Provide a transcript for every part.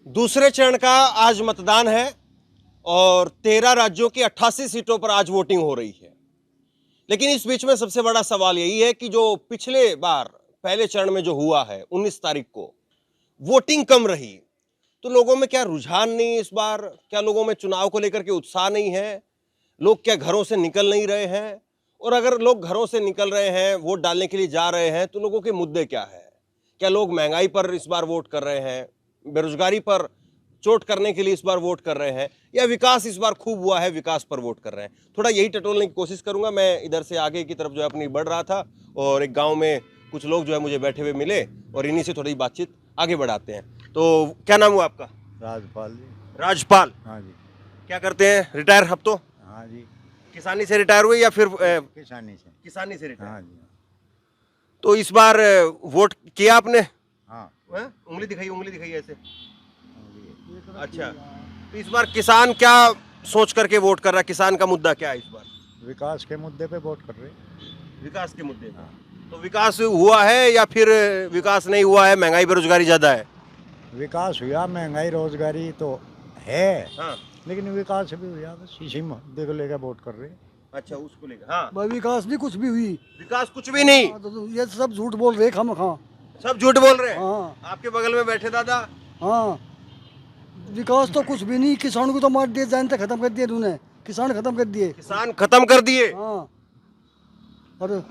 दूसरे चरण का आज मतदान है और 13 राज्यों की 88 सीटों पर आज वोटिंग हो रही है। लेकिन इस बीच में सबसे बड़ा सवाल यही है कि जो पिछले बार पहले चरण में जो हुआ है 19 तारीख को वोटिंग कम रही, तो लोगों में क्या रुझान नहीं इस बार? क्या लोगों में चुनाव को लेकर के उत्साह नहीं है? लोग क्या घरों से निकल नहीं रहे हैं? और अगर लोग घरों से निकल रहे हैं, वोट डालने के लिए जा रहे हैं, तो लोगों के मुद्दे क्या है? क्या लोग महंगाई पर इस बार वोट कर रहे हैं, बेरोजगारी पर चोट करने के लिए इस बार वोट कर रहे हैं, या विकास इस बार खूब हुआ है, विकास पर वोट कर रहे हैं? थोड़ा यही टटोलने की कोशिश करूंगा। मैं इधर से आगे की तरफ जो है अपनी बढ़ रहा था और एक गांव में कुछ लोग जो है मुझे बैठे हुए मिले और इन्हीं से थोड़ी बातचीत आगे बढ़ाते हैं। तो क्या नाम हुआ आपका? राजपाल जी। राजपाल। हाँ जी। क्या करते हैं? रिटायर? अब तो हाँ जी। किसानी से रिटायर हुए या फिर किसानी से। किसानी से रिटायर? हाँ जी। तो इस बार वोट किया आपने? हाँ। उंगली दिखाई ऐसे। हाँ अच्छा, तो इस बार किसान क्या सोच करके वोट कर रहा है? किसान का मुद्दा क्या है इस बार? विकास के मुद्दे पे वोट कर रहे हैं। विकास के मुद्दे हाँ। तो विकास हुआ है या फिर विकास नहीं हुआ है, महंगाई बेरोजगारी ज्यादा है? विकास हुआ, महंगाई रोजगारी तो है, हाँ। लेकिन विकास भी हुआ, बस इसी मुद्दे को लेकर वोट कर रहे हैं। अच्छा, उसको लेकर। हाँ, भाई विकास भी कुछ भी हुई। विकास कुछ भी नहीं। तो ये सब झूठ बोल रहे खामखा। सब झूठ बोल रहे हैं। हाँ आपके बगल में बैठे दादा। हाँ, विकास तो कुछ भी नहीं। किसान को तो मार दिए, जानते खत्म कर दिए उन्होंने। किसान खत्म कर दिए। किसान खत्म कर दिए। हाँ, और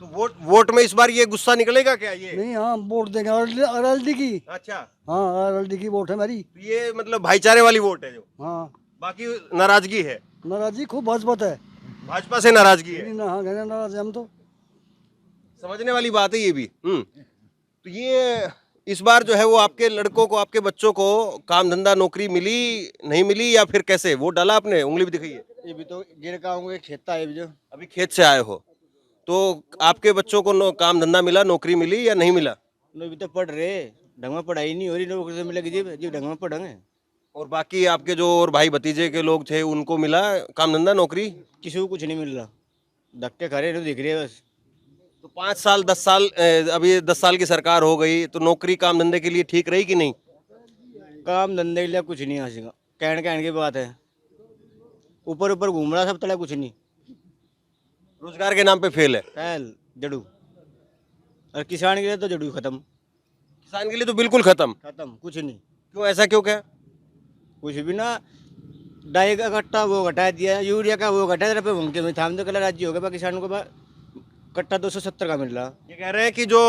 तो वोट में इस बार ये गुस्सा निकलेगा क्या ये? नहीं, हाँ वोट देंगे आरएलडी की। अच्छा, हाँ, आरएलडी की वोट है मेरी। तो ये मतलब भाईचारे वाली वोट है जो, हाँ, बाकी नाराजगी है? नाराजी खूब भाजपा है। भाजपा से नाराजगी है। नहीं, हाँ कहने नाराज है हम तो। समझने वाली बात है ये भी। तो ये इस बार जो है वो आपके लड़कों को, आपके बच्चों को काम धंधा नौकरी मिली, नहीं मिली, या फिर कैसे? वोट डाला आपने? उंगली भी दिखाई है। ये भी तो गिर का हूँ, एक खेत है जो। अभी खेत से आए हो, तो आपके बच्चों को काम धंधा मिला, नौकरी मिली या नहीं मिला? लोग भी तो पढ़ रहे, ढंग में पढ़ाई नहीं हो रही, नौकरी से मिलेगी जी जी ढंग में पढ़ेंगे। और बाकी आपके जो और भाई भतीजे के लोग थे, उनको मिला काम धंधा नौकरी? किसी को कुछ नहीं मिल रहा, धक्के खा रहे दिख रहे हैं बस। तो 5 साल 10 साल, अभी 10 साल की सरकार हो गई, तो नौकरी काम धंधे के लिए ठीक रही कि नहीं? काम धंधे के लिए कुछ नहीं हासिल, कहने की बात है। ऊपर ऊपर घूम रहा सब, तला कुछ नहीं। रोजगार के नाम पे फेल है। फैल जड़ू, और किसान के लिए तो जड़ू खत्म। किसान के लिए तो बिल्कुल खत्म। खत्म, कुछ नहीं। क्यों, ऐसा क्यों? क्या? कुछ भी ना, डाई का कट्टा वो घटा दिया, यूरिया का वो घटा दिया, उनके में थाम दो कल राज्य हो गया। किसानों को कट्टा 270 का मिल रहा। ये कह रहे हैं कि जो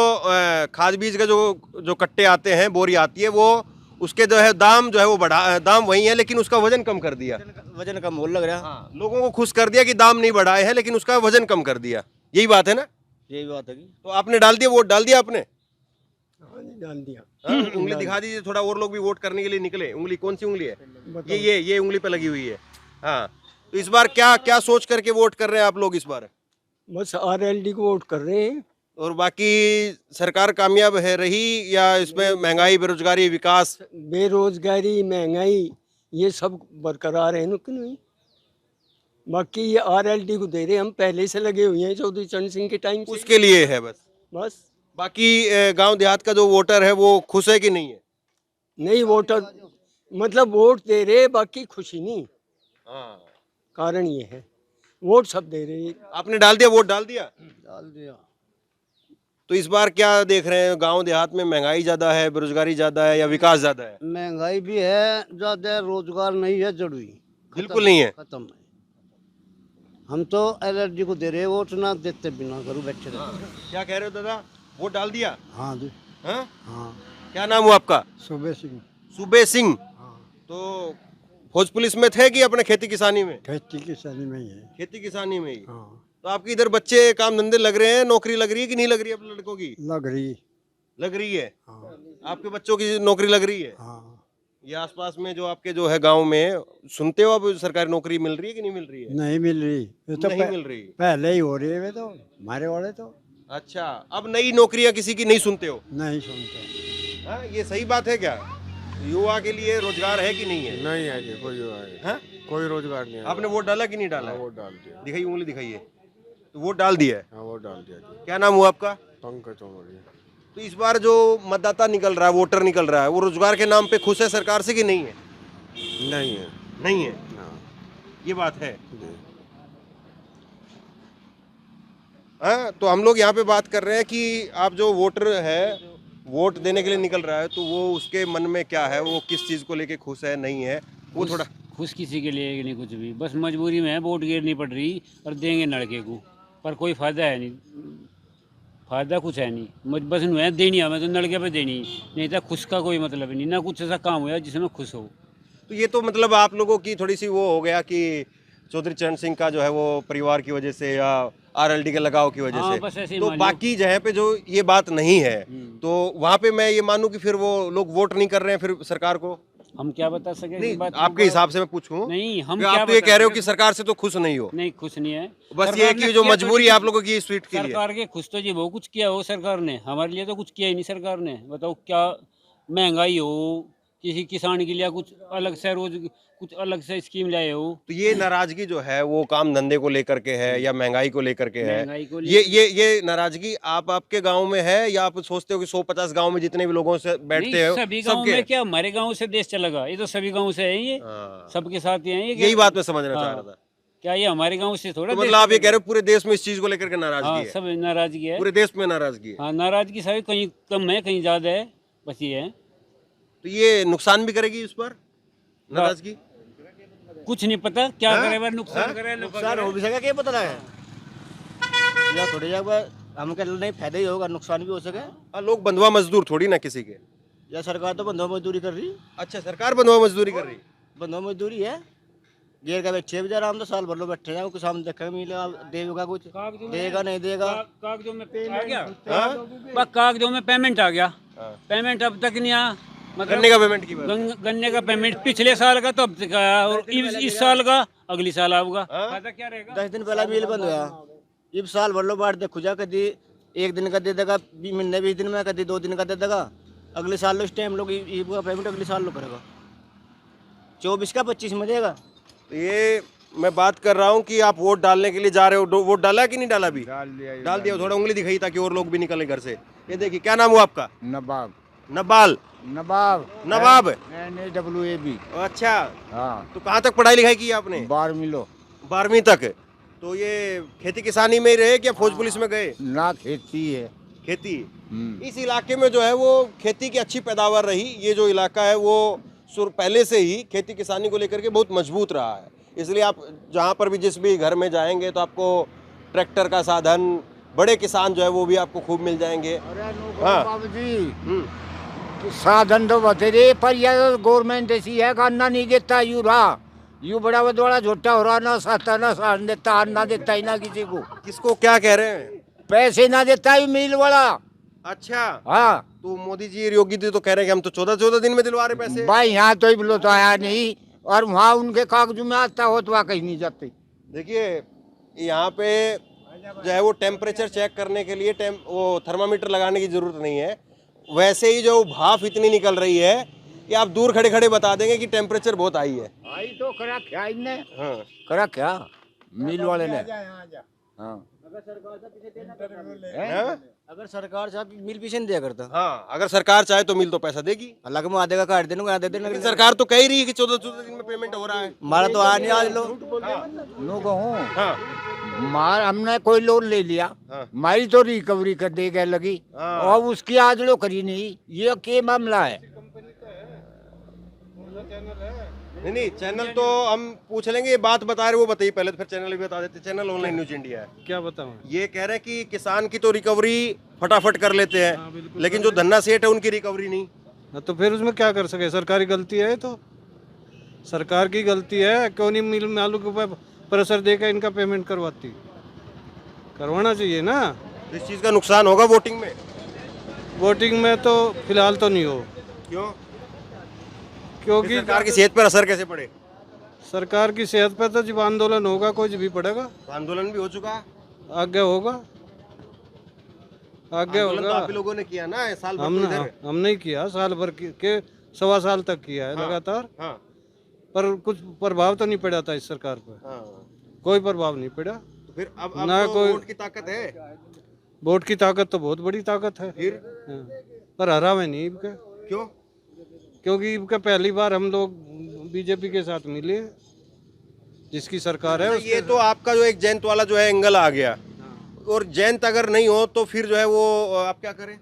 खाद बीज का जो कट्टे आते हैं, बोरी आती है, वो उसके जो है दाम जो है वो बढ़ा, दाम वही है लेकिन उसका वजन कम कर दिया। वजन कम बोल लग रहा। हाँ, लोगों को खुश कर दिया कि दाम नहीं बढ़ाए हैं लेकिन उसका वजन कम कर दिया। यही बात है ना? यही बात है। तो आपने डाल दिया, वोट डाल दिया आपने? डाल दिया। हाँ, उंगली दिखा दीजिए थोड़ा, और लोग भी वोट करने के लिए निकले। उंगली कौन सी उंगली है? ये उंगली पे लगी हुई है। हाँ, तो इस बार क्या क्या सोच करके वोट कर रहे हैं आप लोग इस बार? बस आरएलडी को वोट कर रहे हैं। और बाकी सरकार कामयाब है रही, या इसमें महंगाई, बेरोजगारी, विकास? बेरोजगारी, महंगाई ये सब बरकरार है कि नहीं? बाकी ये आरएलडी को दे रहे हैं, हम पहले से लगे हुए हैं चौधरी चरण सिंह के टाइम से। उसके लिए है बस। बस बाकी गांव देहात का जो वोटर है वो खुश है कि नहीं है? नहीं, वोटर मतलब वोट दे रहे, बाकी खुशी नहीं। हाँ। कारण ये है, वोट सब दे रहे हैं। आपने डाल दिया, वोट डाल दिया? डाल दिया। तो इस बार क्या देख रहे हैं, गांव देहात में महंगाई ज्यादा है, बेरोजगारी ज्यादा है, या विकास ज्यादा है? महंगाई भी है ज्यादा, रोजगार नहीं है, जरूरी बिल्कुल नहीं है। खत्म है। हम तो एलर्जी को दे रहे, वोट ना देते बिना करूँ बैठे रहते। क्या कह रहे हो दादा? वोट डाल दिया? हाँ जी। हाँ? हाँ, क्या नाम हुआ आपका? सुबह सिंह। सूबे सिंह। हाँ, तो फौज पुलिस में थे कि अपने खेती किसानी में? खेती किसानी में ही है। खेती किसानी में ही। हाँ, तो आपके इधर बच्चे काम धंधे लग रहे हैं, नौकरी लग रही है कि नहीं लग रही है अपने लड़कों की? लग रही। लग रही है। हाँ, आपके बच्चों की नौकरी लग रही है? हाँ, ये आसपास में जो आपके जो है गांव में, सुनते हो अब सरकारी नौकरी मिल रही है कि नहीं मिल रही है? नहीं मिल रही। ये तो नहीं मिल रही। पहले ही हो रही है, वे तो हमारे वाले तो अच्छा, अब नई नौकरियां किसी की नहीं सुनते हो? नहीं सुनते। हाँ, ये सही बात है क्या? युवा के लिए रोजगार है कि नहीं है? नहीं है जी, कोई रोजगार नहीं। हाँ? कोई रोजगार नहीं है। आपने वोट डाला कि नहीं डाला? हाँ, वोट डाल दिया। दिखाइए, उंगली दिखाइए। तो वोट डाल दिया है। हाँ, वोट डाल दिया जी। क्या नाम हुआ आपका? पंकज चौधरी। तो इस बार जो मतदाता निकल रहा है, वोटर निकल रहा है, वो रोजगार के नाम पे खुश है सरकार से कि नहीं है? नहीं है नहीं है, ना ये बात है। जी। हाँ, तो हम लोग यहाँ पे बात कर रहे हैं कि आप जो वोटर है, वोट देने के लिए निकल रहा है, तो वो उसके मन में क्या है, वो किस चीज़ को लेके खुश है, नहीं है, वो थोड़ा खुश किसी के लिए नहीं कुछ भी, बस मजबूरी में है, वोट गिरनी पड़ रही और देंगे लड़के को, पर कोई फायदा है नहीं, फायदा कुछ है नहीं, बस है देनी हमें तो लड़के पे देनी, नहीं तो खुश का कोई मतलब नहीं, ना कुछ ऐसा काम हुआ जिसमें खुश हो। तो ये तो मतलब आप लोगों की थोड़ी सी वो हो गया कि चौधरी चरण सिंह का जो है वो परिवार की वजह से या आरएलडी के लगाव की वजह हाँ, से, बस ऐसे ही तो मान लो। बाकी जगह पे जो ये बात नहीं है, तो वहाँ पे मैं ये मानूं कि फिर वो लोग वोट नहीं कर रहे हैं फिर सरकार को। हम क्या बता सके नहीं, इस बात आपके हिसाब से मैं पूछूं, नहीं, हम कि क्या आप तो ये बता कह रहे हो सके? कि सरकार से तो खुश नहीं हो, नहीं खुश नहीं है, बस सरकार ये ने कि जो किया तो मजबूरी नहीं, है आप लोगों की इस सीट के लिए। सरकार के खुश तो जी वो कुछ किया हो सरकार ने, हमारे लिए तो कुछ किया ही नहीं सरकार ने। बताओ क्या महंगाई हो, किसी किसान के लिए कुछ अलग से रोज कुछ अलग से स्कीम लाए हो। तो ये नाराजगी जो है वो काम धंधे को लेकर के है या महंगाई को लेकर के है? महंगाई को ये नाराजगी आपके गांव में है या आप सोचते हो कि 150 गांव में जितने भी लोगों से बैठते नहीं, हो सभी गांव सबके? में क्या हमारे गांव से देश चलेगा, ये तो सभी गांव से है, ये हाँ, सबके साथ ही है ये। यही बात मैं समझना चाह हाँ, रहा था। क्या ये हमारे गांव से थोड़ा तो देश मतलब आप ये कह चलेगा? रहे हो पूरे देश में इस चीज को लेकर के नाराजगी हाँ, है? सब नाराजगी है। पूरे देश में नाराजगी है। हाँ, नाराजगी सभी कहीं कम है कहीं ज्यादा है, बस ये है। तो ये नुकसान भी करेगी इस पर नाराजगी? कुछ नहीं पता क्या हाँ? करे, नुकसान करे नुकसान हो भी सके क्या पता है या थोड़ी जगह हम कह नहीं फायदा ही होगा, नुकसान भी हो सके। हाँ, लोग बंधुआ मजदूर थोड़ी ना किसी के। या सरकार तो बंधुआ मजदूरी कर रही, अच्छा, सरकार बंधुआ मजदूरी कर रही? बंधुआ मजदूरी है, गेर का बैठे भी जा रहा, हम तो साल भर लो बैठे जाओ, कुछ हम देखा मिलेगा देगा, कुछ देगा नहीं देगा। कागजों में आ गया, हाँ? बस कागजों में पेमेंट आ गया, हाँ। पेमेंट अब तक नहीं आया। गन्ने का पेमेंट की बात। गन्ने का पेमेंट पिछले साल का तो अब तक आया, और इस साल का अगली साल आऊगा। हाँ? फायदा क्या रहेगा? 10 दिन पहला बिल बंद हुआ, इब साल भर लो बाट देखो जा, कभी एक दिन का दे देगा, महीने 20 दिन में, कभी 2 दिन का दे देगा, अगले साल लो इस टाइम लोग ईब का पेमेंट अगले साल लो करेगा, 24 का 25 में देगा। तो ये मैं बात कर रहा हूँ कि आप वोट डालने के लिए जा रहे हो, वोट डाला कि नहीं डाला अभी? डाल दिया। थोड़ा उंगली दिखाई ताकि और लोग भी निकलें घर से। ये देखिए, क्या नाम हुआ आपका? नवाब नबाल नवाब नवाब। NAWAB। अच्छा, हाँ, तो कहाँ तक पढ़ाई लिखाई की आपने? 12 लो 12वीं तक। तो ये खेती किसानी में ही रहे क्या फौज पुलिस में गए? ना खेती है। खेती। इस इलाके में जो है वो खेती की अच्छी पैदावार रही। ये जो इलाका है वो पहले से ही खेती किसानी को लेकर के बहुत मजबूत रहा है, इसलिए आप जहाँ पर भी जिस भी घर में जाएंगे तो आपको ट्रैक्टर का साधन, बड़े किसान जो है वो भी आपको खूब मिल जाएंगे। हाँ। बाबू जी, साधन तो बतेरे, पर यह गवर्नमेंट ऐसी है कि अन्ना नहीं देता, यू रहा यू बड़ा बड़ा झोटा हो रहा, ना साता ना साधन देता, अन्ना देता ही ना किसी को, किसको क्या कह रहे हैं? पैसे ना देता ही मिल वाला। अच्छा, हाँ तो मोदी जी और योगी जी तो कह रहे हैं कि हम तो 14-14 दिन में दिलवा रहे पैसे। भाई, यहाँ तो बिलो तो आया नहीं, और वहाँ उनके कागजों में आता हो तो वहाँ कहीं नहीं जाते। देखिए, यहाँ पे जो है वो टेम्परेचर चेक करने के लिए वो थर्मामीटर लगाने की जरूरत नहीं है। वैसे ही जो भाप इतनी निकल रही है कि आप दूर खड़े खड़े बता देंगे कि टेम्परेचर बहुत हाई है। आई तो करा क्या इनने, हाँ। करा क्या मिल वाले ने। हाँ, हाँ? अगर सरकार साहब मिल पीछे नहीं दिया करता, हाँ, अगर सरकार चाहे तो मिल तो पैसा देगी। अलग में आधे का काट देने को आधे देने लेकिन सरकार तो कह ही रही है कि 14-14 दिन में पेमेंट हो रहा है। हमारा तो आ नहीं आज लो। नो कहूँ, हाँ, मार हमने कोई लोन ले लिया, हाँ। मारी तो रिकवरी कर दे गए लगी, हाँ। और उसकी आज लो करी नहीं, ये क्या मामला है। नहीं, चैनल तो हम पूछ लेंगे। ये बात बता रहे वो बताइए पहले, तो फिर चैनल भी बता देते। चैनल ऑनलाइन न्यूज इंडिया है। क्या बताऊं? ये कह रहे हैं कि किसान की तो रिकवरी फटाफट कर लेते हैं, लेकिन जो धन्ना सेठ है उनकी रिकवरी नहीं। हाँ, तो फिर उसमें क्या कर सके, सरकारी गलती है, तो सरकार की गलती है। क्यों नहीं मिल मालूम के ऊपर प्रेशर देकर इनका पेमेंट करवाती, करवाना चाहिए ना। तो इस चीज का नुकसान होगा वोटिंग में? वोटिंग में तो फिलहाल तो नहीं हो, क्यों? क्योंकि सरकार की सेहत पर असर कैसे पड़े? सरकार की सेहत पर तो जब आंदोलन होगा कोई भी पड़ेगा, तो आंदोलन भी हो चुका। आगे होगा, आगे आंदोलन तो होगा। आप ही लोगों ने किया ना साल भर। हम तो इधर। हम नहीं किया, साल भर के 1.25 साल तक किया है लगातार, हाँ, पर कुछ प्रभाव तो नहीं पड़ा था इस सरकार पर, हाँ। कोई प्रभाव नहीं पड़ा। तो फिर अब ना तो कोई- वोट की ताकत है। वोट की ताकत तो बहुत बड़ी ताकत है फिर हाँ। पर हरा में नहीं इनका, क्यों? क्योंकि इनका पहली बार हम लोग बीजेपी के साथ मिले, जिसकी सरकार है ये तो आपका जो एक जयंत वाला जो है एंगल आ गया, और जयंत अगर नहीं हो तो फिर जो है वो आप क्या करें?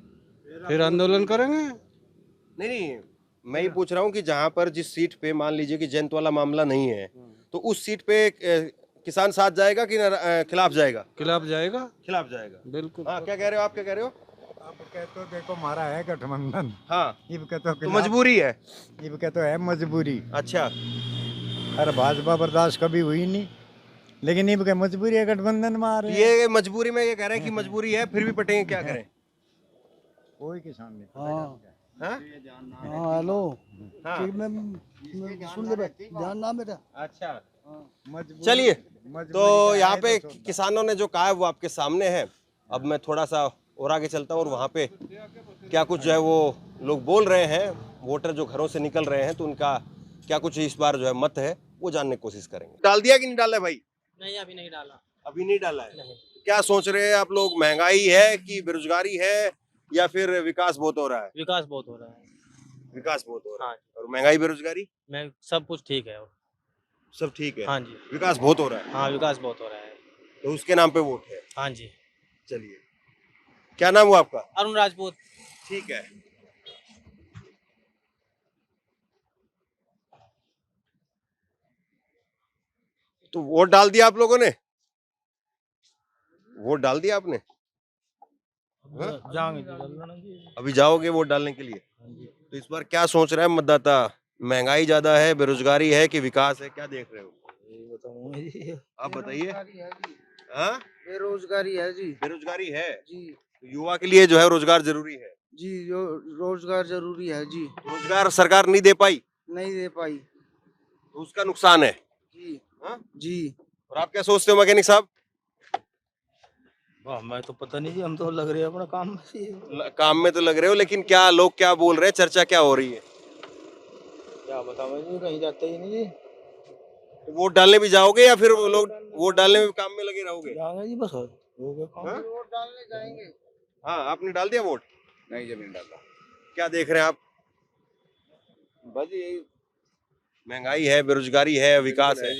फिर आंदोलन करेंगे। नहीं नहीं, मैं ये पूछ रहा हूँ कि जहां पर जिस सीट पे मान लीजिए कि जयंत वाला मामला नहीं है, तो उस सीट पे किसान साथ जाएगा कि खिलाफ जाएगा? खिलाफ जाएगा। खिलाफ जाएगा। बिल्कुल। हाँ, क्या कह रहे हो आप, क्या कह रहे हो? अब कह तो देखो हमारा है गठबंधन, हाँ, इब के तो तो मजबूरी है। इब के तो है मजबूरी। अच्छा, अरे भाजपा बर्दाश्त कभी हुई नहीं, लेकिन इब के मजबूरी है गठबंधन में आ तो रहे हैं। ये मजबूरी में ये कह रहे हैं कि मजबूरी है फिर भी पटेंगे, क्या करें? कोई किसान नहीं। हाँ हाँ हेलो, हाँ, सुन ले ध्यान ना मेरा। अच्छा, मजबूरी- चलिए। मजबूरी तो का यहाँ है पे तो सोचना। किसानों ने जो कहा है वो आपके सामने है। अब मैं थोड़ा सा और आगे चलता हूँ और वहाँ पे क्या कुछ जो है वो लोग बोल रहे हैं, वोटर जो घरों से निकल रहे हैं, तो उनका क्या कुछ इस बार जो है मत है वो जानने की कोशिश करेंगे। डाल दिया कि नहीं डाला है भाई? नहीं अभी नहीं डाला। अभी नहीं डाला है। नहीं। क्या सोच रहे हैं आप लोग, महंगाई है कि बेरोजगारी है या फिर विकास बहुत हो रहा है? विकास बहुत हो रहा है। विकास बहुत हो रहा है। हाँ। और महंगाई बेरोजगारी मैं सब कुछ ठीक है। सब ठीक है। हाँ जी। विकास बहुत हो रहा है, हाँ विकास बहुत हो रहा है। तो उसके नाम पे वोट है। हाँ जी। चलिए, क्या नाम हुआ आपका? अरुण राजपूत। ठीक है। तो वोट डाल दिया आप लोगों ने? वोट डाल दिया आपने? अभी जाओगे वोट डालने के लिए? तो इस बार क्या सोच रहा है मतदाता? महंगाई ज्यादा है, बेरोजगारी है कि विकास है, क्या देख रहे हो? आप बताइए। हाँ, बेरोजगारी है जी। बेरोजगारी है। जी तो युवा के लिए जो है रोजगार जरूरी है। जी, जो रोजगार जरूरी है जी, रोजगार सरकार नहीं दे पाई नहीं दे पाई तो उसका नुकसान है। जी। हाँ? जी और आप क्या सोचते हो मैकेनिक साहब? मैं तो पता नहीं जी, हम तो लग रहे हैं अपना काम काम में तो लग रहे हो, लेकिन क्या लोग क्या बोल रहे हैं, चर्चा क्या हो रही है? क्या बताओ जी, कहीं जाते ही नहीं जी। तो वोट डालने भी जाओगे या फिर वो लोग वोट डालने में काम में लगे रहोगे? जाएंगे जी, बस हो गया काम। हाँ? वोट डालने जाएंगे। हाँ, आपने डाल दिया वोट? नहीं जब नहीं डाला। क्या देख रहे हैं आप? बस यही महंगाई है, बेरोजगारी है, विकास है।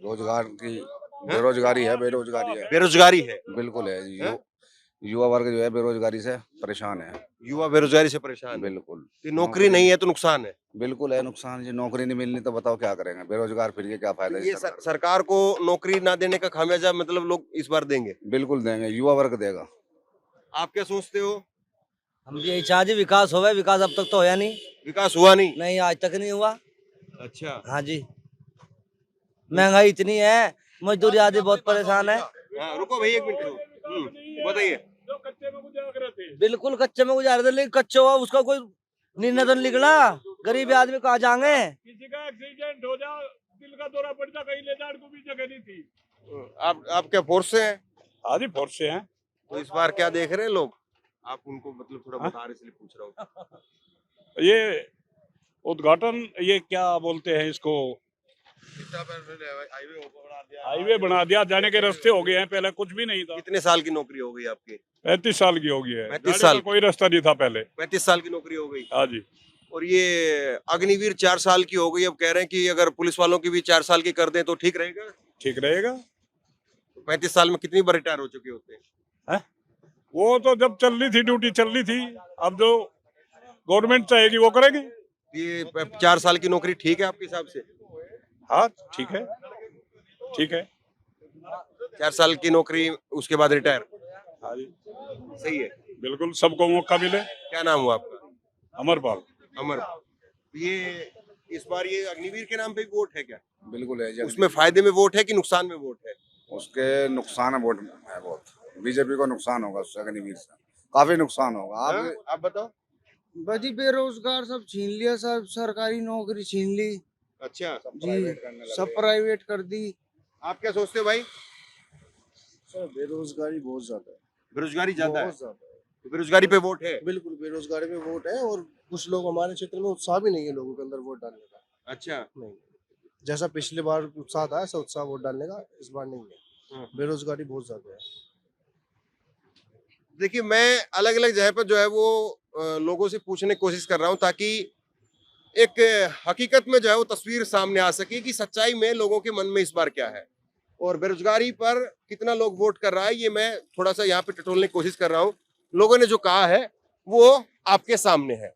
रोजगार की बेरोजगारी है, बेरोजगारी है, बेरोजगारी है। बिल्कुल है जी। हाँ? युवा वर्ग जो है बेरोजगारी से परेशान है। युवा बेरोजगारी से परेशान है। बिल्कुल। तो नौकरी नहीं है तो नुकसान है। बिल्कुल है नुकसान जी, नौकरी नहीं मिलनी तो बताओ क्या करेंगे, बेरोजगार फिर के क्या फायदा ये सरकार को नौकरी ना देने का खामियाजा मतलब लोग इस बार देंगे? बिल्कुल देंगे, युवा वर्ग देगा। आप क्या सोचते हो? हम भी यही चाहते विकास होवे, विकास अब तक तो होया नहीं। विकास हुआ नहीं? नहीं आज तक नहीं हुआ। अच्छा। हाँ जी, महंगाई इतनी है, मजदूरी आदि बहुत परेशान है। हाँ, रुको भाई, एक मिनट बताइए। बिल्कुल कच्चे में गुजार रहे, लेकिन कच्चे हुआ उसका कोई निर्णय तो नहीं निकला। गरीब आदमी कहाँ जाएंगे? किसी का एक्सीडेंट हो जा, दिल का दौरा पड़ जा, कहीं ले जाने को भी जगह नहीं थी। आप क्या फोर्स से हैं? आदि फोर्स से हैं। तो इस बार क्या देख रहे हैं लोग? आप उनको मतलब थोड़ा बता रहे इसलिए पूछ रहा हूँ। ये उद्घाटन, ये क्या बोलते हैं इसको, हाईवे बना दिया, जाने के रास्ते हो गए हैं, पहले कुछ भी नहीं था। कितने साल की नौकरी हो गई आपकी? 35 साल की हो गई है। 35 जाने साल? का कोई रास्ता नहीं था पहले। 35 साल की नौकरी हो गई। हाँ जी। और ये अग्निवीर 4 साल की हो गई, अब कह रहे हैं कि अगर पुलिस वालों की भी 4 साल की कर दें तो ठीक रहेगा। ठीक रहेगा। 35 साल में कितनी बार रिटायर हो चुके होते हैं? वो तो जब चल रही थी, ड्यूटी चल रही थी, अब जो गवर्नमेंट चाहेगी वो करेगी। ये 4 साल की नौकरी ठीक है आपके हिसाब से? हाँ ठीक है, ठीक है। 4 साल की नौकरी उसके बाद रिटायर, हाँ जी, सही है। बिल्कुल सबको मौका मिले। क्या नाम हुआ आपका? अमरपाल। अमर। ये इस बार ये अग्निवीर के नाम पे भी वोट है क्या? बिल्कुल है जी। उसमें फायदे में वोट है कि नुकसान में वोट है? उसके नुकसान है, वोट है बहुत। बीजेपी को नुकसान होगा उससे, अग्निवीर से काफी नुकसान होगा। आप बताओ। बजी बेरोजगार सब छीन लिया, सब सरकारी नौकरी छीन ली अच्छा जी, सब प्राइवेट कर दी। आप क्या सोचते हो भाई? सर बेरोजगारी बहुत ज्यादा है, बेरोजगारी ज्यादा है, बहुत ज्यादा है। तो बेरोजगारी पे वोट है? बिल्कुल बेरोजगारी पे वोट है, और कुछ लोग हमारे क्षेत्र में उत्साह भी नहीं है लोगों के अंदर वोट डालने का। अच्छा। नहीं, जैसा पिछले बार उत्साह था ऐसा उत्साह वोट डालने का इस बार नहीं है। बेरोजगारी बहुत ज्यादा है। देखिए, मैं अलग अलग जगह पर जो है वो लोगों से पूछने की कोशिश कर रहा हूँ, ताकि एक हकीकत में जो है वो तस्वीर सामने आ सके कि सच्चाई में लोगों के मन में इस बार क्या है, और बेरोजगारी पर कितना लोग वोट कर रहा है, ये मैं थोड़ा सा यहाँ पे टटोलने की कोशिश कर रहा हूँ। लोगों ने जो कहा है वो आपके सामने है।